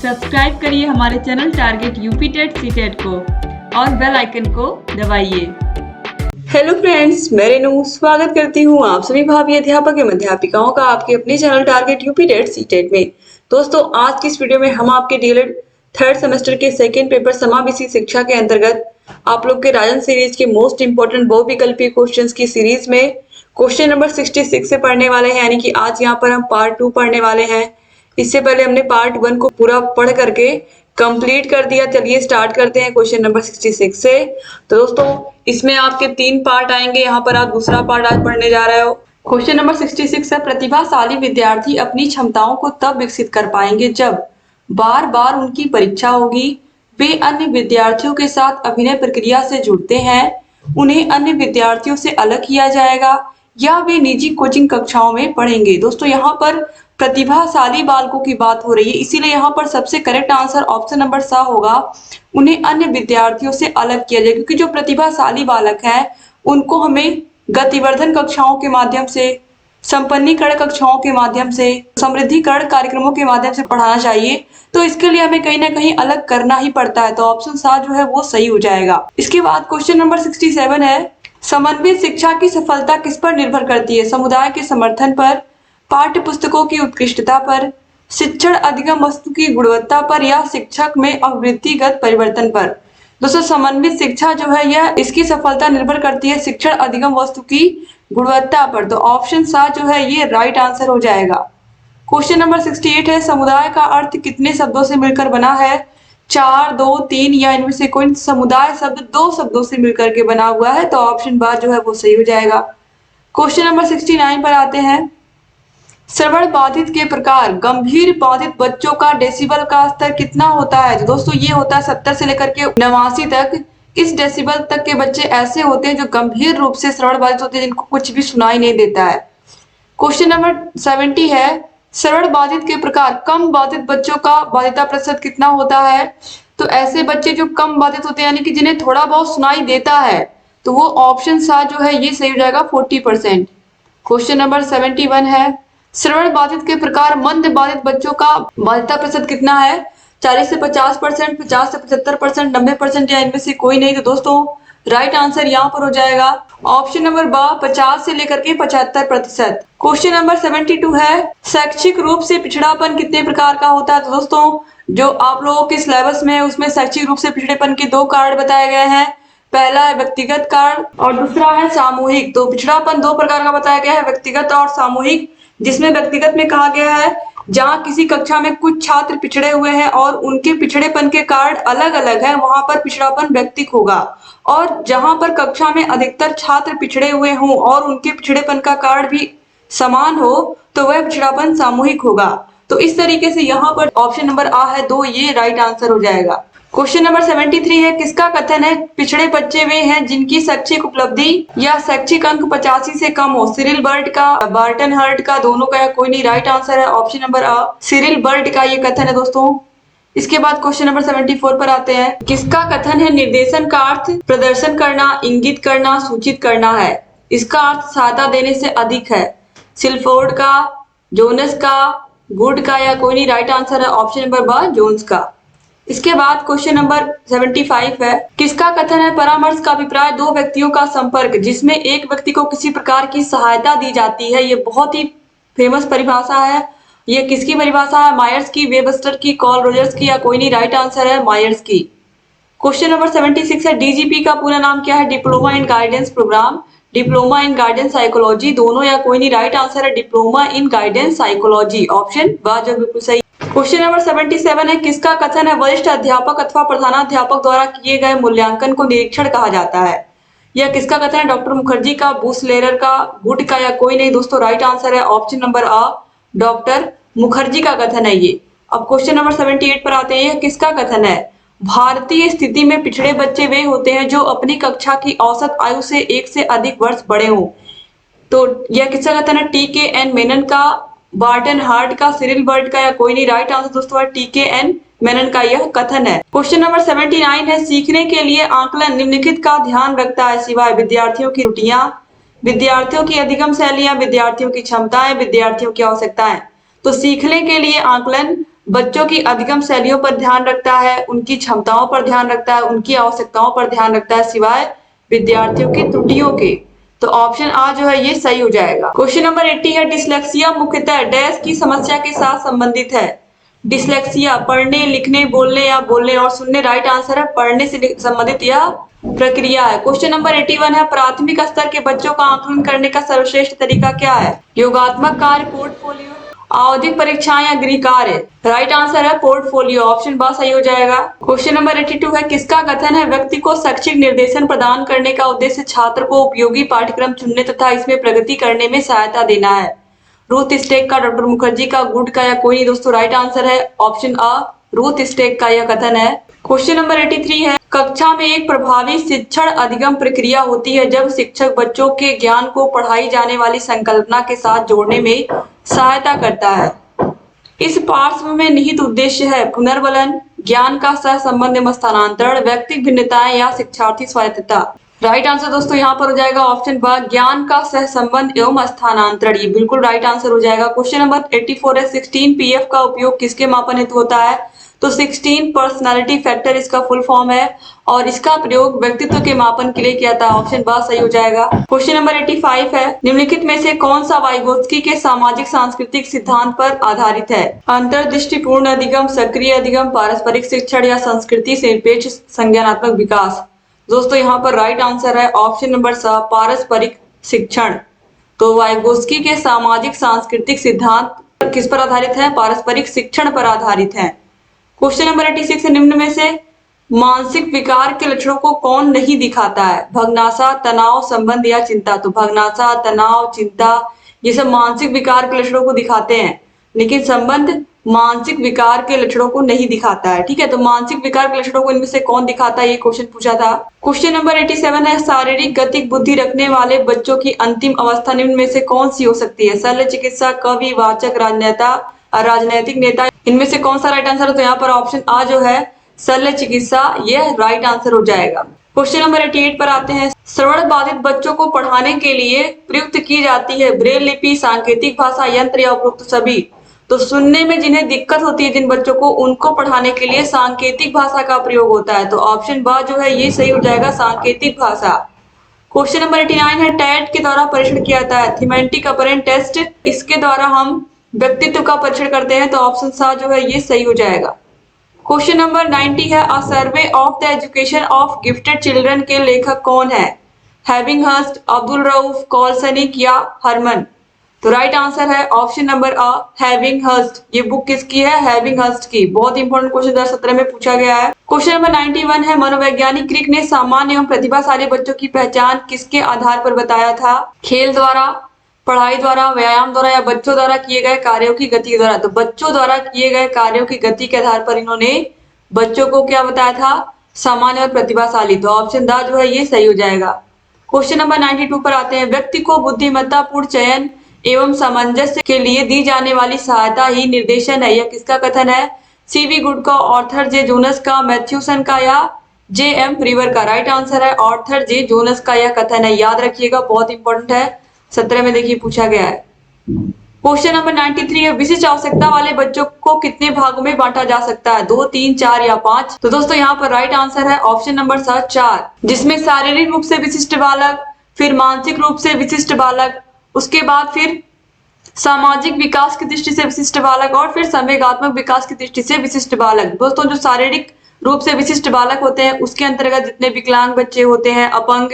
Subscribe करिए हमारे channel target UP TET CTET को और बेल आइकन को दबाइए। हेलो फ्रेंड्स, मैं रेनू स्वागत करती हूँ आप सभी भावी अध्यापक एवं अध्यापिकाओं का आपके अपने channel target UP TET CTET में। दोस्तों, आज की इस वीडियो में हम आपके डीएलएड थर्ड सेमेस्टर के सेकेंड पेपर समावेशी शिक्षा के अंतर्गत आप लोग के राजन सीरीज के मोस्ट इंपोर्टेंट बहुविकल्पीय क्वेश्चंस की सीरीज में क्वेश्चन नंबर 66 से पढ़ने वाले हैं, यानी कि आज यहाँ पर हम पार्ट 2 पढ़ने वाले हैं। इससे पहले हमने पार्ट 1 को पूरा पढ़ करके कंप्लीट कर दिया। चलिए स्टार्ट करते हैं क्वेश्चन नंबर 66 से। तो दोस्तों, इसमें आपके 3 पार्ट आएंगे। यहाँ पर आप दूसरा पार्ट आज पढ़ने जा रहे हो। क्वेश्चन नंबर 66 है, प्रतिभाशाली विद्यार्थी अपनी क्षमताओं को तब विकसित कर पाएंगे जब बार बार उनकी परीक्षा होगी, वे अन्य विद्यार्थियों के साथ अभिनय प्रक्रिया से जुड़ते हैं, उन्हें अन्य विद्यार्थियों से अलग किया जाएगा, या वे निजी कोचिंग कक्षाओं में पढ़ेंगे। दोस्तों, यहाँ पर प्रतिभाशाली बालकों की बात हो रही है, इसीलिए यहाँ पर सबसे करेक्ट आंसर ऑप्शन नंबर सा होगा, उन्हें अन्य विद्यार्थियों से अलग किया जाए। क्योंकि जो प्रतिभाशाली बालक है उनको हमें गतिवर्धन कक्षाओं के माध्यम से, संपन्नीकरण कक्षाओं के माध्यम से, समृद्धिकरण कार्यक्रमों के माध्यम से पढ़ाना चाहिए। तो इसके लिए हमें कहीं ना कहीं अलग करना ही पड़ता है। तो ऑप्शन सा जो है वो सही हो जाएगा। इसके बाद क्वेश्चन नंबर 67 है, समन्वित शिक्षा की सफलता किस पर निर्भर करती है? समुदाय के समर्थन पर, पाठ्य पुस्तकों की उत्कृष्टता पर, शिक्षण अधिगम वस्तु की गुणवत्ता पर, या शिक्षक में अभिवृत्तिगत परिवर्तन पर? दोस्तों, समन्वित शिक्षा जो है यह इसकी सफलता निर्भर करती है शिक्षण अधिगम वस्तु की गुणवत्ता पर। तो ऑप्शन सा जो है ये राइट आंसर हो जाएगा। क्वेश्चन नंबर 68 है, समुदाय का अर्थ कितने शब्दों से मिलकर बना है? 4, 2, 3 या इनमें से कोई? समुदाय शब्द 2 शब्दों से मिलकर के बना हुआ है। तो ऑप्शन बा जो है वो सही हो जाएगा। क्वेश्चन नंबर 69 पर आते हैं, श्रवण बाधित के प्रकार, गंभीर बाधित बच्चों का डेसिबल का स्तर कितना होता है? तो दोस्तों, ये होता है 70 से लेकर के 89 तक। इस डेसिबल तक के बच्चे ऐसे होते हैं जो गंभीर रूप से श्रवण बाधित होते हैं, जिनको कुछ भी सुनाई नहीं देता है। क्वेश्चन नंबर 70 है, श्रवण बाधित के प्रकार, कम बाधित बच्चों का बाधिता प्रतिशत कितना होता है? तो ऐसे बच्चे जो कम बाधित होते हैं, यानी कि जिन्हें थोड़ा बहुत सुनाई देता है, तो वो ऑप्शन सा जो है ये सही हो जाएगा, 40%। क्वेश्चन नंबर 71 है, श्रवण बाधित के प्रकार, मंद बाधित बच्चों का बाधिता प्रतिशत कितना है? 40 से 50%, 50 से 75%, 90% या इनमें से कोई नहीं? तो दोस्तों, राइट आंसर यहाँ पर हो जाएगा ऑप्शन नंबर बा, 50 से लेकर के 75%। क्वेश्चन नंबर 72 है, शैक्षिक रूप से पिछड़ापन कितने प्रकार का होता है? तो दोस्तों, जो आप लोगों के सिलेबस में है उसमें शैक्षिक रूप से पिछड़ेपन के 2 कारण बताए गए हैं। पहला है व्यक्तिगत कारण और दूसरा है सामूहिक। तो पिछड़ापन 2 प्रकार का बताया गया है, व्यक्तिगत और सामूहिक। जिसमें व्यक्तिगत में कहा गया है, जहां किसी कक्षा में कुछ छात्र पिछड़े हुए हैं और उनके पिछड़ेपन के कारण अलग अलग है, वहां पर पिछड़ापन व्यक्तिक होगा। और जहां पर कक्षा में अधिकतर छात्र पिछड़े हुए हों और उनके पिछड़ेपन का कारण भी समान हो, तो वह पिछड़ापन सामूहिक होगा। तो इस तरीके से यहाँ पर ऑप्शन नंबर आ है 2, ये राइट आंसर हो जाएगा। क्वेश्चन नंबर 73 है, किसका कथन है पिछड़े बच्चे वे हैं जिनकी शैक्षिक उपलब्धि या शैक्षिक अंक 85 से कम हो? सिरिल बर्ड का, बार्टन हर्ट का, दोनों का, या कोई नहीं? राइट आंसर है ऑप्शन नंबर आ, सिरिल बर्ड का ये कथन है दोस्तों। इसके बाद क्वेश्चन नंबर 74 पर आते हैं, किसका कथन है निर्देशन का अर्थ प्रदर्शन करना, इंगित करना, सूचित करना है? इसका अर्थ सहायता देने से अधिक है। सिल्फोर्ड का, जोनस का, गुड का, या कोई नहीं? राइट आंसर है ऑप्शन नंबर बा, जोन्स का। इसके बाद क्वेश्चन नंबर 75 है, किसका कथन है परामर्श का अभिप्राय 2 व्यक्तियों का संपर्क जिसमें एक व्यक्ति को किसी प्रकार की सहायता दी जाती है? ये बहुत ही फेमस परिभाषा है। ये किसकी परिभाषा है? मायर्स की, वेबस्टर की, कॉल रोजर्स की, या कोई नहीं? राइट आंसर है मायर्स की। क्वेश्चन नंबर 76 है, डीजीपी का पूरा नाम क्या है? Diploma in guidance programme, diploma in guidance psychology, दोनों, या कोई नहीं? राइट आंसर है diploma in guidance psychology, option बा जो बिल्कुल सही। क्वेश्चन नंबर 77 है, किसका कथन है वरिष्ठ अध्यापक अथवा प्रधानाध्यापक द्वारा किए गए मूल्यांकन को निरीक्षण कहा जाता है? यह किसका कथन है? डॉक्टर मुखर्जी का, बुशलेरर का, गुड का, या कोई नहीं? दोस्तों, राइट आंसर है ऑप्शन नंबर आ, डॉक्टर मुखर्जी का कथन है ये। अब क्वेश्चन नंबर 78 पर आते हैं, किसका कथन है भारतीय स्थिति में पिछड़े बच्चे वे होते हैं जो अपनी कक्षा की औसत आयु से 1 से अधिक वर्ष बड़े हों? तो यह किसका कथन है? TKN मेनन का, बार्टन हार्ट का, सिरिल बर्ड का, या कोई नहीं? राइट आंसर दोस्तों है TKN मेनन का यह कथन है। क्वेश्चन नंबर 79 है, सीखने के लिए आकलन निम्नलिखित का ध्यान रखता है सिवाय विद्यार्थियों की त्रुटियां, विद्यार्थियों की अधिगम शैलियां, विद्यार्थियों की क्षमताएं, विद्यार्थियों की आवश्यकताएं? तो सीखने के लिए आकलन बच्चों की अधिगम शैलियों पर ध्यान रखता है, उनकी क्षमताओं पर ध्यान रखता है, उनकी आवश्यकताओं पर ध्यान रखता है, सिवाय विद्यार्थियों की त्रुटियों के। तो ऑप्शन आ जो है ये सही हो जाएगा। क्वेश्चन नंबर 80 है, डिसलेक्सिया मुख्यतः डैश की समस्या के साथ संबंधित है। डिसलेक्सिया पढ़ने, लिखने, बोलने या बोलने और सुनने। राइट आंसर है पढ़ने से संबंधित यह प्रक्रिया है। क्वेश्चन नंबर 81 है, प्राथमिक स्तर के बच्चों का आकलन करने का सर्वश्रेष्ठ तरीका क्या है? योगात्मक कार्य, पोर्टफोलियो, आवधिक परीक्षाएं या गृह कार्य। राइट आंसर है पोर्टफोलियो, ऑप्शन बा सही हो जाएगा। क्वेश्चन नंबर 82 है, किसका कथन है व्यक्ति को शैक्षिक निर्देशन प्रदान करने का उद्देश्य छात्र को उपयोगी पाठ्यक्रम चुनने तथा इसमें प्रगति करने में सहायता देना है? रूथ स्टेक का, डॉक्टर मुखर्जी का, गुड का या कोई नहीं दोस्तों। राइट आंसर है ऑप्शन अ, रूथ स्टेक का यह कथन है। क्वेश्चन नंबर 83 है, कक्षा में एक प्रभावी शिक्षण अधिगम प्रक्रिया होती है जब शिक्षक बच्चों के ज्ञान को पढ़ाई जाने वाली संकल्पना के साथ जोड़ने में सहायता करता है। इस पार्श्व में निहित उद्देश्य है पुनर्बलन, ज्ञान का सहसंबंध एवं स्थानांतरण, व्यक्तिगत भिन्नताएं या शिक्षार्थी स्वायत्तता। राइट आंसर दोस्तों यहाँ पर हो जाएगा ऑप्शन ब, ज्ञान का सहसंबंध एवं स्थानांतरण। ये बिल्कुल राइट आंसर हो जाएगा। क्वेश्चन नंबर 84 है, 16 पीएफ का उपयोग किसके मापन हेतु होता है? तो 16 पर्सनालिटी फैक्टर इसका फुल फॉर्म है और इसका प्रयोग व्यक्तित्व के मापन के लिए किया था। ऑप्शन बा सही हो जाएगा। क्वेश्चन नंबर 85 है, निम्नलिखित में से कौन सा वाइगोत्स्की के सामाजिक सांस्कृतिक सिद्धांत पर आधारित है? अंतर्दृष्टिपूर्ण अधिगम, सक्रिय अधिगम, पारस्परिक शिक्षण या संस्कृति से निरपेक्ष संज्ञानात्मक विकास। दोस्तों यहाँ पर राइट आंसर है ऑप्शन नंबर सा, पारस्परिक शिक्षण। तो वाइगोत्स्की के सामाजिक सांस्कृतिक सिद्धांत किस पर आधारित है? पारस्परिक शिक्षण पर आधारित है। क्वेश्चन नंबर 86 है, निम्न में से मानसिक विकार के लक्षणों को कौन नहीं दिखाता है? भग्नाशा, तनाव, संबंध या चिंता। तो भग्नाशा, तनाव, चिंता ये सब मानसिक विकार के लक्षणों को दिखाते हैं, लेकिन संबंध मानसिक विकार के लक्षणों को नहीं दिखाता है। ठीक है, तो मानसिक विकार के लक्षणों को इनमें से कौन दिखाता है, ये क्वेश्चन पूछा था। क्वेश्चन नंबर 87 है, शारीरिक गतिक बुद्धि रखने वाले बच्चों की अंतिम अवस्था निम्न में से कौन सी हो सकती है? शल्य चिकित्सा, कवि, वाचक, राजनेता, राजनैतिक नेता। इनमें से कौन सा राइट आंसर है? तो यहाँ पर ऑप्शन आ जो है शल्य चिकित्सा, यह राइट आंसर हो जाएगा। क्वेश्चन नंबर 88 पर आते हैं, श्रवण बाधित बच्चों को पढ़ाने के लिए प्रयुक्त की जाती है ब्रेल लिपि, सांकेतिक भाषा, यंत्र या उपरोक्त सभी। तो सुनने में जिन्हें दिक्कत होती है जिन बच्चों को, उनको पढ़ाने के लिए सांकेतिक भाषा का प्रयोग होता है। तो ऑप्शन बा जो है ये सही हो जाएगा, सांकेतिक भाषा। क्वेश्चन नंबर 89 है, टैट के द्वारा परीक्षण किया जाता है थीमेटिक अपरेंट टेस्ट, इसके द्वारा हम व्यक्तित्व का परीक्षण करते हैं। तो ऑप्शन सा जो है ये सही हो जाएगा। क्वेश्चन नंबर 90 है, a survey of the education of gifted children के लेखक कौन है? हैविंगहर्स्ट, अब्दुल रऊफ, कॉलसनिक या हरमन। तो राइट आंसर है ऑप्शन नंबर अ, हैविंगहर्स्ट। ये बुक किसकी है? हैविंगहर्स्ट की। बहुत इंपॉर्टेंट क्वेश्चन 2017 में पूछा गया है। क्वेश्चन नंबर 91 है, मनोवैज्ञानिक क्रिक ने सामान्य एवं प्रतिभाशाली बच्चों की पहचान किसके आधार पर बताया था? खेल द्वारा, पढ़ाई द्वारा, व्यायाम द्वारा या बच्चों द्वारा किए गए कार्यों की गति द्वारा। तो बच्चों द्वारा किए गए कार्यों की गति के आधार पर इन्होंने बच्चों को क्या बताया था? सामान्य और प्रतिभाशाली। तो ऑप्शन दा जो है ये सही हो जाएगा। क्वेश्चन नंबर 92 पर आते हैं, व्यक्ति को बुद्धिमत्तापूर्ण चयन एवं सामंजस्य के लिए दी जाने वाली सहायता ही निर्देशन है, यह किसका कथन है? सीवी गुड का, ऑर्थर जे जोनस का, मैथ्यूसन का या जे एम फ्रीवर का। राइट आंसर है ऑर्थर जे जोनस का यह कथन है। याद रखिएगा, बहुत इंपॉर्टेंट है, 17 में देखिए पूछा गया है। क्वेश्चन नंबर 93 है, विशिष्ट आवश्यकता वाले बच्चों को कितने भागों में बांटा जा सकता है? 2, 3, 4 या 5। तो दोस्तों यहाँ पर राइट आंसर है ऑप्शन नंबर 4, जिसमें शारीरिक रूप से विशिष्ट बालक, फिर मानसिक रूप से विशिष्ट बालक, उसके बाद फिर सामाजिक विकास की दृष्टि से विशिष्ट बालक और फिर संवेगात्मक विकास की दृष्टि से विशिष्ट बालक। दोस्तों जो शारीरिक रूप से विशिष्ट बालक होते हैं उसके अंतर्गत जितने विकलांग बच्चे होते हैं, अपंग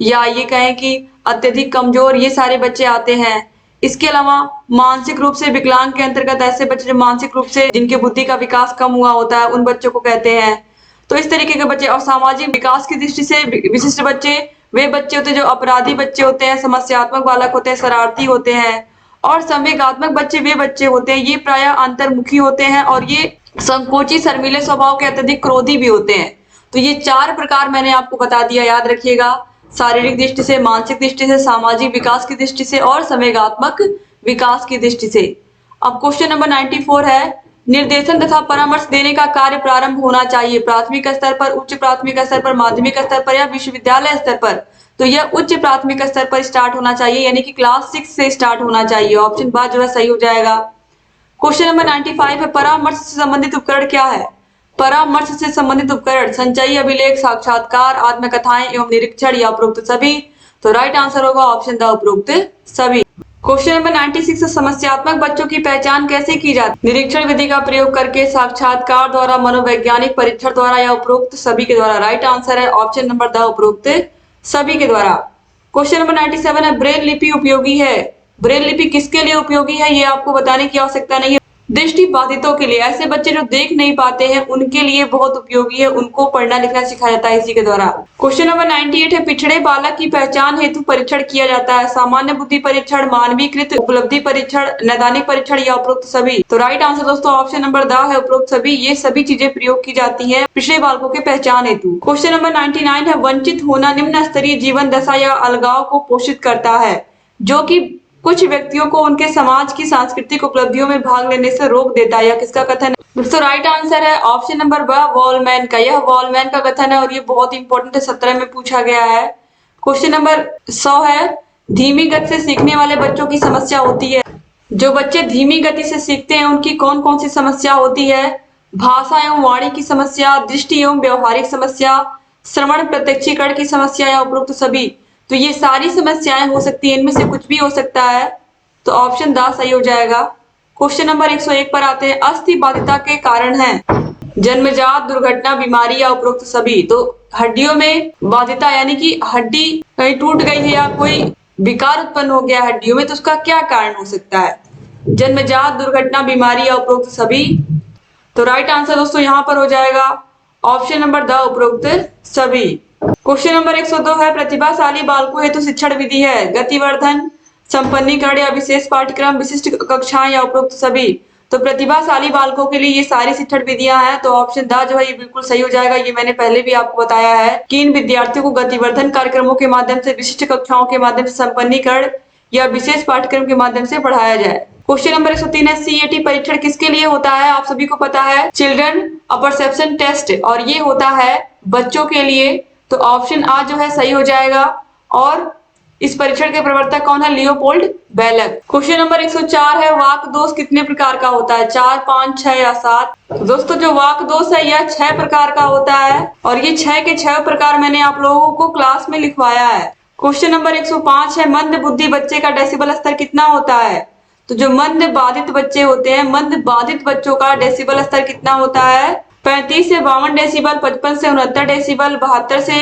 या ये कहें कि अत्यधिक कमजोर, ये सारे बच्चे आते हैं। इसके अलावा मानसिक रूप से विकलांग के अंतर्गत ऐसे बच्चे जो मानसिक रूप से जिनके बुद्धि का विकास कम हुआ होता है, उन बच्चों को कहते हैं। तो इस तरीके के बच्चे। और सामाजिक विकास की दृष्टि से विशिष्ट बच्चे वे बच्चे होते हैं जो अपराधी बच्चे होते हैं, समस्यात्मक बालक होते हैं, शरारती होते हैं। और संवेगात्मक बच्चे वे बच्चे होते हैं, ये प्रायः अंतर्मुखी होते हैं और ये संकोची शर्मीले स्वभाव के, अत्यधिक क्रोधी भी होते हैं। तो ये 4 प्रकार मैंने आपको बता दिया, याद रखिएगा। शारीरिक दृष्टि से, मानसिक दृष्टि से, सामाजिक विकास की दृष्टि से और संवेगात्मक विकास की दृष्टि से। अब क्वेश्चन नंबर 94 है, निर्देशन तथा परामर्श देने का कार्य प्रारंभ होना चाहिए प्राथमिक स्तर पर, उच्च प्राथमिक स्तर पर, माध्यमिक स्तर पर या विश्वविद्यालय स्तर पर। तो यह उच्च प्राथमिक स्तर पर स्टार्ट होना चाहिए, यानी कि क्लास 6 से स्टार्ट होना चाहिए। ऑप्शन बा जो है सही हो जाएगा। क्वेश्चन नंबर 95 है, परामर्श से संबंधित उपकरण क्या है? परामर्श से संबंधित उपकरण संचयी, अभिलेख, साक्षात्कार, आत्मकथाएं एवं निरीक्षण या उपरोक्त सभी। तो राइट आंसर होगा ऑप्शन द उपरोक्त सभी। क्वेश्चन नंबर 96 है, समस्यात्मक बच्चों की पहचान कैसे की जाती है? निरीक्षण विधि का प्रयोग करके, साक्षात्कार द्वारा, मनोवैज्ञानिक परीक्षण द्वारा या उपरोक्त सभी के द्वारा। राइट आंसर है ऑप्शन नंबर द उपरोक्त सभी के द्वारा। क्वेश्चन नंबर 97 है, ब्रेल लिपि उपयोगी है? ब्रेल लिपि किसके लिए उपयोगी है ये आपको बताने की आवश्यकता नहीं है। दृष्टि बाधितों के लिए, ऐसे बच्चे जो देख नहीं पाते हैं उनके लिए बहुत उपयोगी है, उनको पढ़ना लिखना सिखाया जाता है इसी के द्वारा। क्वेश्चन नंबर 98 है, पिछड़े बालक की पहचान हेतु परीक्षण किया जाता है? सामान्य बुद्धि परीक्षण, मानवीकृत उपलब्धि परीक्षण, नैदानिक परीक्षण या उपरोक्त सभी। तो राइट आंसर दोस्तों ऑप्शन नंबर द है उपरोक्त सभी। ये सभी चीजें प्रयोग की जाती है पिछड़े बालकों के पहचान हेतु। क्वेश्चन नंबर 99 है, वंचित होना निम्न स्तरीय जीवन दशा या अलगाव को पोषित करता है जो कि कुछ व्यक्तियों को उनके समाज की सांस्कृतिक उपलब्धियों में भाग लेने से रोक देता है। यह किसका कथन है? दोस्तों राइट आंसर है ऑप्शन नंबर ब, वॉलमैन का। यह वॉलमैन का कथन है और ये बहुत इंपॉर्टेंट है, 17 में पूछा गया है। क्वेश्चन नंबर 100 है, धीमी गति से सीखने वाले बच्चों की समस्या होती है? जो बच्चे धीमी गति से सीखते हैं उनकी कौन कौन सी समस्या होती है? भाषा एवं वाणी की समस्या, दृष्टि एवं व्यवहारिक समस्या, श्रवण प्रत्यक्षीकरण की समस्या या उपरोक्त सभी। तो ये सारी समस्याएं हो सकती है, इनमें से कुछ भी हो सकता है, तो ऑप्शन द सही हो जाएगा। क्वेश्चन नंबर 101 पर आते हैं, अस्थि बाधिता के कारण है? जन्मजात, दुर्घटना, बीमारी या उपरोक्त सभी। तो हड्डियों में बाधिता यानी कि हड्डी कहीं टूट गई है या कोई विकार उत्पन्न हो गया हड्डियों में, तो उसका क्या कारण हो सकता है? जन्मजात, दुर्घटना, बीमारी या उपरोक्त सभी। तो राइट आंसर दोस्तों यहाँ पर हो जाएगा ऑप्शन नंबर द उपरोक्त सभी। क्वेश्चन नंबर 102 है, प्रतिभाशाली बालकों हेतु शिक्षण विधि है? गतिवर्धन, संपन्नीकरण या विशेष पाठ्यक्रम, विशिष्ट कक्षाएं या उपरोक्त सभी। तो प्रतिभाशाली बालकों के लिए ये सारी शिक्षण विधियां हैं, तो ऑप्शन द जो है ये बिल्कुल सही हो जाएगा। ये मैंने पहले भी आपको बताया है कि इन विद्यार्थियों को गतिवर्धन कार्यक्रमों के माध्यम से, विशिष्ट कक्षाओं के माध्यम से, संपन्नीकरण या विशेष पाठ्यक्रम के माध्यम से पढ़ाया जाए। क्वेश्चन नंबर 103 है, सीएटी परीक्षण किसके लिए होता है? आप सभी को पता है, चिल्ड्रन परसेप्शन टेस्ट, और ये होता है बच्चों के लिए। तो ऑप्शन आ जो है सही हो जाएगा। और इस परीक्षण के प्रवर्तक कौन है? लियोपोल्ड बेलक। क्वेश्चन नंबर 104 है, वाक दोष कितने प्रकार का होता है? 4, 5, 6 या 7? दोस्तों जो वाक दोष है यह 6 प्रकार का होता है और ये 6 के 6 प्रकार मैंने आप लोगों को क्लास में लिखवाया है। क्वेश्चन नंबर 105 है, मंद बुद्धि बच्चे का डेसिबल स्तर कितना होता है? तो जो मंद बाधित बच्चे होते हैं, मंद बाधित बच्चों का डेसिबल स्तर कितना होता है? 35 से 52 डेसिबल, 55 से 69 डेसिबल, 72 से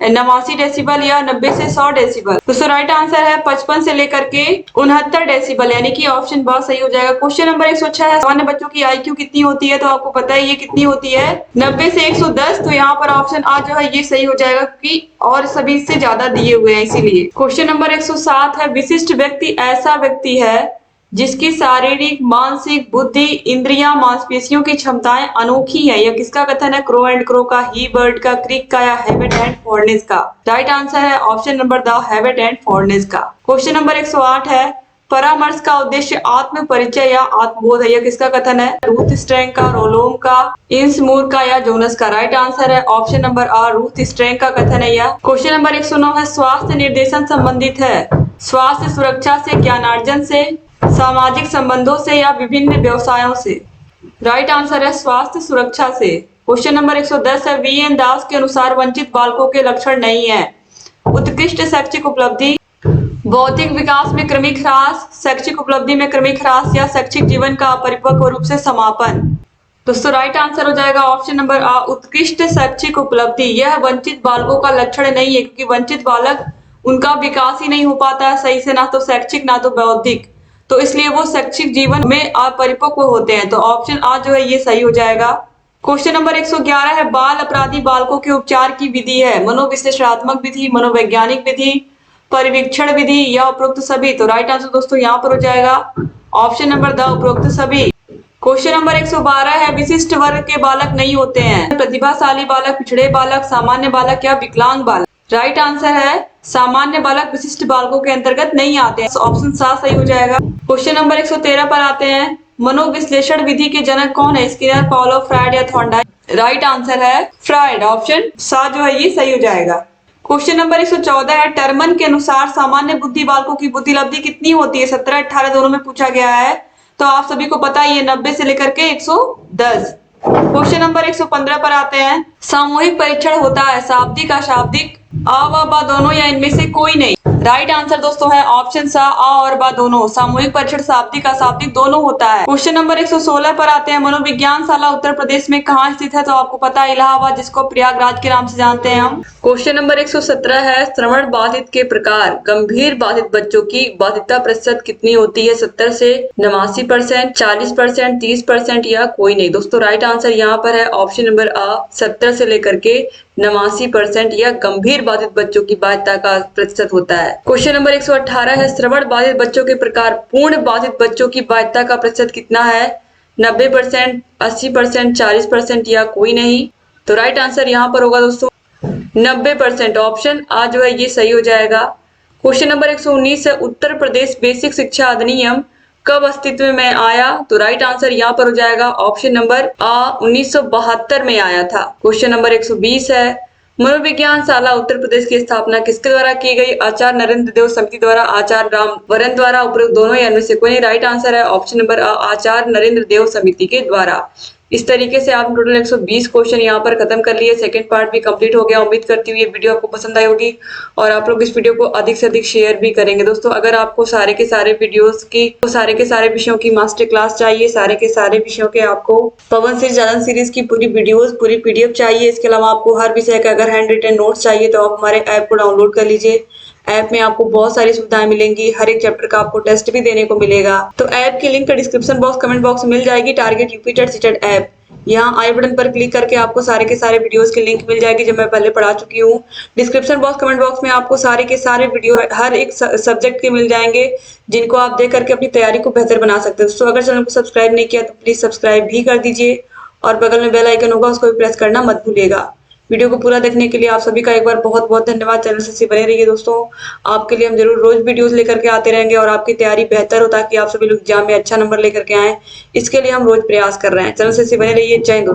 89 डेसिबल या 90 से 100 डेसिबल। दोस्तों राइट आंसर है 55 से लेकर के 69 डेसिबल, यानी कि ऑप्शन ब सही हो जाएगा। क्वेश्चन नंबर 106 है, सामान्य बच्चों की आईक्यू कितनी होती है? तो आपको पता है ये कितनी होती है, 90 से 110। तो यहाँ पर ऑप्शन आ जो है ये सही हो जाएगा, क्योंकि और सभी से ज्यादा दिए हुए हैं इसीलिए। क्वेश्चन नंबर 107 है, विशिष्ट व्यक्ति ऐसा व्यक्ति है जिसकी शारीरिक, मानसिक, बुद्धि, इंद्रियां, मांसपेशियों की क्षमताएं अनोखी है। यह किसका कथन है? क्रो एंड क्रो का, ही बर्ड का, क्रिक का या हैबिट एंड फॉर्नेस का। राइट आंसर है option number the habit and Forness का। क्वेश्चन नंबर 108 है, परामर्श का उद्देश्य आत्म परिचय या आत्मबोध है। यह किसका कथन है? रूथ स्ट्रैंग का, रोलोम का, इंसमूर का या जोनस का। राइट आंसर है ऑप्शन नंबर आ, रूथ स्ट्रैंग का कथन है यह। क्वेश्चन नंबर 109 है, स्वास्थ्य निर्देशन संबंधित है? स्वास्थ्य सुरक्षा से, ज्ञानार्जन से, सामाजिक संबंधों से या विभिन्न व्यवसायों से। राइट आंसर है स्वास्थ्य सुरक्षा से। क्वेश्चन नंबर 110 है, वी.एन. दास के अनुसार वंचित बालकों के लक्षण नहीं है? उत्कृष्ट शैक्षिक उपलब्धि, बौद्धिक विकास में क्रमिक ह्रास, शैक्षिक उपलब्धि में क्रमिक ह्रास या शैक्षिक जीवन का अपरिपक्व रूप से समापन। दोस्तों राइट आंसर हो जाएगा ऑप्शन नंबर आ, उत्कृष्ट शैक्षिक उपलब्धि। यह वंचित बालकों का लक्षण नहीं है, क्योंकि वंचित बालक, उनका विकास ही नहीं हो पाता है सही से, ना तो शैक्षिक ना तो बौद्धिक, तो इसलिए वो शैक्षिक जीवन में अपरिपक्व होते हैं। तो ऑप्शन आ जो है ये सही हो जाएगा। क्वेश्चन नंबर 111 है, बाल अपराधी बालकों के उपचार की विधि है? मनोविश्लेषणात्मक विधि, मनोवैज्ञानिक विधि, परिवीक्षण विधि या उपरोक्त सभी। तो राइट आंसर दोस्तों यहाँ पर हो जाएगा ऑप्शन नंबर द उपरोक्त सभी। क्वेश्चन नंबर 112 है, विशिष्ट वर्ग के बालक नहीं होते हैं? प्रतिभाशाली बालक, पिछड़े बालक, सामान्य बालक या विकलांग बालक। राइट आंसर है सामान्य बालक विशिष्ट बालकों के अंतर्गत नहीं आते हैं, ऑप्शन 7 सही हो जाएगा। क्वेश्चन नंबर 113 पर आते हैं, मनोविश्लेषण विधि के जनक कौन है? स्किनर, पाउलो, फ्रायड या थॉर्नडाइक। राइट आंसर है फ्रायड, ऑप्शन 7 जो है ये सही हो जाएगा। क्वेश्चन नंबर 114 है, टर्मन के अनुसार सामान्य बुद्धि बालकों की बुद्धि लब्धि कितनी होती है? 17, 18 दोनों में पूछा गया है। तो आप सभी को पता ही है 90 से लेकर के 110। क्वेश्चन नंबर 115 पर आते हैं। सामूहिक परीक्षण होता है शाब्दिक अशाब्दिक अ व ब दोनों या इनमें से कोई नहीं। राइट आंसर दोस्तों है ऑप्शन सा अ और ब दोनों। सामूहिक परीक्षण शाब्दिक अशाब्दिक दोनों होता है। क्वेश्चन नंबर 116 पर आते हैं। मनोविज्ञान शाला उत्तर प्रदेश में कहाँ स्थित है? तो आपको पता है इलाहाबाद, जिसको प्रयागराज के नाम से जानते हैं हम। क्वेश्चन नंबर 117 है। श्रवण बाधित के प्रकार गंभीर बाधित बच्चों की बाधितता प्रतिशत कितनी होती है? 70 से 89%, 40%, 30% या कोई नहीं। दोस्तों राइट आंसर यहाँ पर है ऑप्शन नंबर अ, 70 से लेकर के 89% या गंभीर बाधित बच्चों की बाधितता का प्रतिशत होता है। क्वेश्चन नंबर 118 है। श्रवण बाधित बच्चों के प्रकार पूर्ण बाधित बच्चों की बाधितता का प्रतिशत कितना है? 90%, 80%, 40% या कोई नहीं। तो राइट आंसर यहाँ पर होगा दोस्तों 90%। ऑप्शन आ जो है ये सही हो जाएगा। क्वेश्चन नंबर 119 है। उत्तर प्रदेश बेसिक शिक्षा अधिनियम कब अस्तित्व में आया? तो राइट आंसर यहाँ पर हो जाएगा ऑप्शन नंबर आ, 1972 में आया था। क्वेश्चन नंबर 120 है। मनोविज्ञान शाला उत्तर प्रदेश की स्थापना किसके द्वारा की गई? आचार्य नरेंद्र देव समिति द्वारा, आचार्य राम वरन द्वारा, उपरोक्त दोनों या इनमें से कोई नहीं। राइट आंसर है ऑप्शन नंबर आ, आचार्य नरेंद्र देव समिति के द्वारा। इस तरीके से आप टोटल 120 क्वेश्चन यहाँ पर खत्म कर लिए। सेकंड पार्ट भी कंप्लीट हो गया। उम्मीद करती हूँ ये वीडियो आपको पसंद आई होगी और आप लोग इस वीडियो को अधिक से अधिक शेयर भी करेंगे। दोस्तों अगर आपको सारे के सारे विषयों की मास्टर क्लास चाहिए, सारे के सारे विषयों के आपको पवन सिंह जालन सीरीज की पूरी वीडियोस, पूरी पीडीएफ चाहिए, इसके अलावा आपको हर विषय का अगर हैंड रिटन नोट्स चाहिए तो आप हमारे ऐप को डाउनलोड कर लीजिए। ऐप में आपको बहुत सारी सुविधाएं मिलेंगी। हर एक चैप्टर का आपको टेस्ट भी देने को मिलेगा। तो ऐप की link description box, comment box में मिल जाएगी। Target UP TET CTET app, यहाँ आई बटन पर क्लिक करके आपको सारे के सारे वीडियोस की लिंक मिल जाएगी जो मैं पहले पढ़ा चुकी हूँ। डिस्क्रिप्शन बॉक्स, कमेंट बॉक्स में आपको सारे के सारे वीडियो हर एक सब्जेक्ट के मिल जाएंगे जिनको आप देख करके अपनी तैयारी को बेहतर बना सकते हो। दोस्तों अगर चैनल को सब्सक्राइब नहीं किया तो प्लीज सब्सक्राइब भी कर दीजिए और बगल में बेल आइकन होगा उसको भी प्रेस करना मत भूलिएगा। वीडियो को पूरा देखने के लिए आप सभी का एक बार बहुत बहुत धन्यवाद। चैनल से बने रहिए दोस्तों, आपके लिए हम जरूर रोज वीडियोस लेकर के आते रहेंगे और आपकी तैयारी बेहतर हो ताकि आप सभी लोग एग्जाम में अच्छा नंबर लेकर के आए। इसके लिए हम रोज प्रयास कर रहे हैं। चैनल से बने रहिए। जय हिंद।